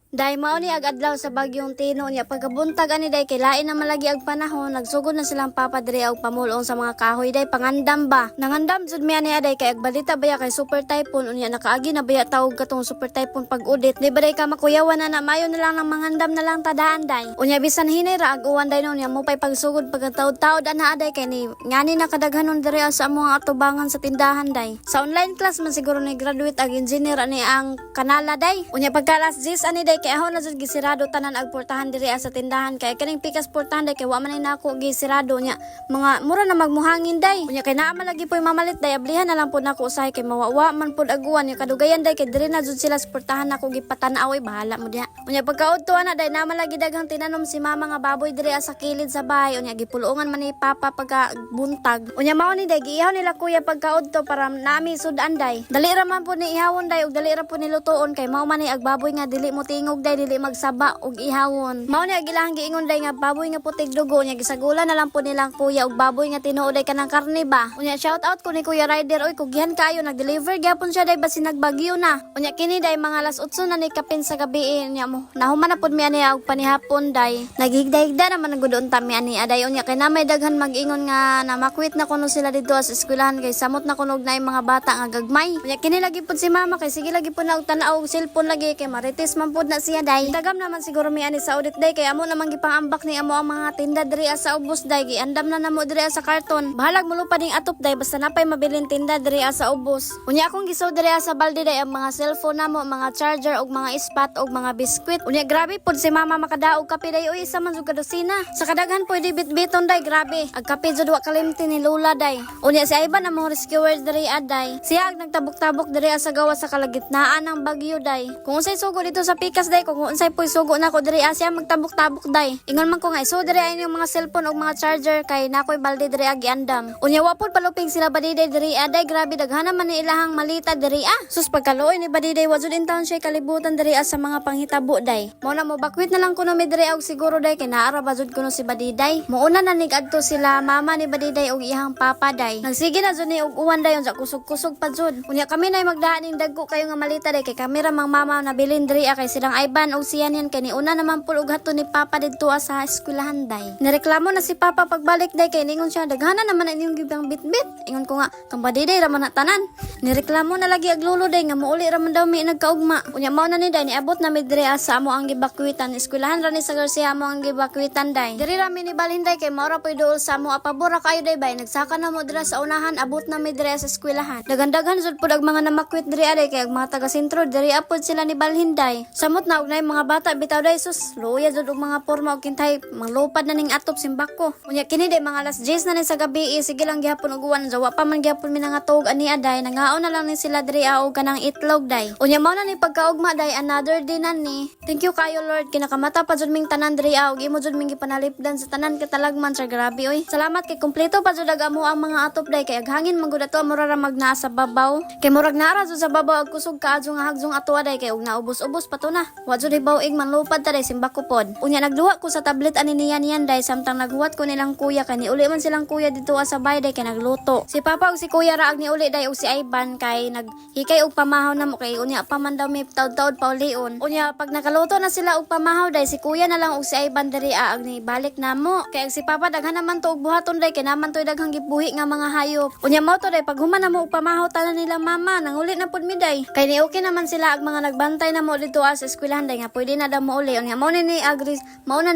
Dahil mao ni ag-adlaw sa bagyong Tino niya pagkabuntag ani day kay lain na malagi ag panahon nagsugod na silang papa diri og pamulong sa mga kahoy day pangandam ba. Nangandam jud mi ani aday kay agbalita baya kay super typhoon unya nakaagi na baya tawag katong super typhoon pag-udit. Di ba day ka makuyawan na mayo na lang ng mangandam na lang tadaan day. Unya bisan hinay ra ag uwan day no niya mo pay pagsugod pagkataud-taud ana aday kay ni ngani nakadaghanon diri sa mga atubangan sa tindahan day. Sa online class man siguro ni graduate ag engineer ani ang kanala day. Unya pagka alas 10 ani day kay ahon na jud gisirado tanan ag portahan diri sa tindahan kay kaning pikas portahan day kay wa man nako gisirado nya mga mura na magmuhangin day unya kay naa man lagi poy mamalit day ablihan na lang pud nako usahay kay mawawa man pud aguan nya kadugayan day kay diri na jud sila sa portahan nako gipatan-aw ay bahala mo diha unya pagkaudto ana day naa man lagi daghang tinanom si mama nga baboy diri sa kilid sa bahay unya gipulungan man ni papa pagka buntag unya mao ni day giihaw nila kuya pagkaudto para nami sudan day dali ra man pud ni ihawon day ug dali ra pud ni lutoon kay mao man ni ag baboy nga dili mo tingog day dili magsaba og ihawon. Mao ni agilahang giingon day nga baboy nga putig dugo nya gisagula na lang po nilang kuya og baboy nga tinuod day kanang karne ba. Unya shout out ko ni Kuya Rider oy kugihan kayo nag-deliver gyapon siya day basin nagbagyo na. Unya kini day mga alas 8 na ni kapin sa gabi nya mo. Nahuman na pud mi ani og panihapon day. Naghigda-higda naman nagudon ta mi ani aday unya kay na may daghan mag-ingon nga na makwit na kuno sila dito sa eskwelahan kay samot na kunog na mga bata nga gagmay. Unya kini lagi pud si mama kay sige lagi pud na og tan-aw og cellphone lagi kay marites man pud na siya day. Dagam naman siguro mi ani sa audit day kay amo namang gipangambak ni amo ang mga tinda diri sa ubos day giandam na namo diri sa karton. Bahalag mulupad ning atop day basta napay mabilin tinda diri sa ubos. Unya akong gisaw diri sa balde day ang mga cellphone namo, mga charger og mga ispat og mga biskwit. Unya grabe pud si mama makadaog kape day uy isa man jud kadosina. Sa kadaghan pwede bitbiton day grabe. Ag kape jud wa kalimti ni Lola day. Unya si Ivan among rescuer diri aday. Siya ag nagtabok-tabok diri sa gawa sa kalagitnaan ng bagyo day. Kung unsay sugo dito sa pikas day kung unsay poy sugo na ko diri asya magtabok-tabok day. Ingon man ko nga so diri ay yung mga cellphone og mga charger kay nakoy balde diri agi andam. Unya wa pod palupig sila badiday diri aday grabe daghana man ni ilahang malita diri Sus pagkaluoy ni badiday wa jud in town siya kalibutan diri sa mga panghitabo day. Mo na mo bakwit na lang kuno mi diri og siguro day kay naara ba jud kuno si badiday. Muuna na nig-adto sila mama ni badiday og ihang papa day. Nagsige na jud ni og uwan dayon sa kusog-kusog pa jud. Unya kami nay magdaan ning dagko kayo nga malita day kay kamera mang mama na bilin diri kay silang Ivan og siya niyan kay ni una naman pud og hato ni papa didto sa eskwelahan day. Nireklamo na si papa pagbalik day kay ningon siya daghana naman inyong gibang bitbit. Ingon ko nga kang badiday ra man na tanan. Nireklamo na lagi ag lolo day nga muuli ra man daw mi nagkaugma. Unya mao na ni day niabot na mi diri sa amo ang gibakwitan eskwelahan ra ni sa Garcia amo ang gibakwitan day. Diri ra mi ni balhin day kay mao ra pud duol sa amo apabora kayo day bay nagsaka na mo dira sa unahan abot na mi diri sa eskwelahan. Daghan-daghan jud pud ag mga namakwit diri aday kay ag mga taga sentro diri apod sila ni balhin day. Samot na og nay mga bata bitaw day sus luya jud og mga porma og kintay manglupad na ning atop simbako. Unya kini day mga alas 10 na ni sa gabi sige lang gihapon og uwan jawa pa man gihapon mi nangatog ani aday nangaon na lang ni sila diri og kanang itlog day. Unya mao na ni pagkaugma day another day na ni. Thank you kayo Lord kinakamata pa jud ming tanan diri og imo jud ming gipanalipdan sa tanan katalagman sa grabe oy. Salamat kay kumpleto pa jud amo ang mga atop day kay aghangin man gud ato mura ra magnaa sa babaw. Kay murag naara jud sa babaw ag kusog kaadyo nga hagjong ato day kay og naubos-ubos pa to na. Wa jud ibawig manlupad ta day simbako pod. Unya nagduwa ko sa tablet ani niyan day samtang naghuwat ko nilang kuya kay niuli man silang kuya dito sa bahay day kay nagluto. Si papa og si kuya ra ag niuli day og si Ivan kay naghikay og pamahaw na mo kay unya pa man daw may taud-taud paulion. Unya pag nakaluto na sila og pamahaw day si kuya na lang og si Ivan diri ag ni balik na mo. Kay ang si papa daghan naman to og buhaton day kay naman to daghang gibuhi nga mga hayop. Unya mao to day pag human na mo og pamahaw tanan nila mama nanguli na pud mi day. Kay ni okay naman sila ag mga nagbantay na mo dito sa eskwelahan day nga pwede na daw mo uli. Unya mao na ni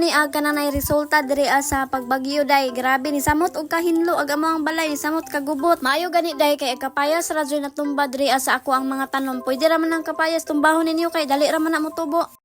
ag kanang resulta diri sa pagbagyo day. Grabe ni samot og kahinlo ag amo ang balay ni samot kagubot. Maayo gani day kay kapayas ra jud natumba diri sa ako ang mga tanom. Pwede ra man ang kapayas tumbahon ninyo kay dali ra man na mo tubo.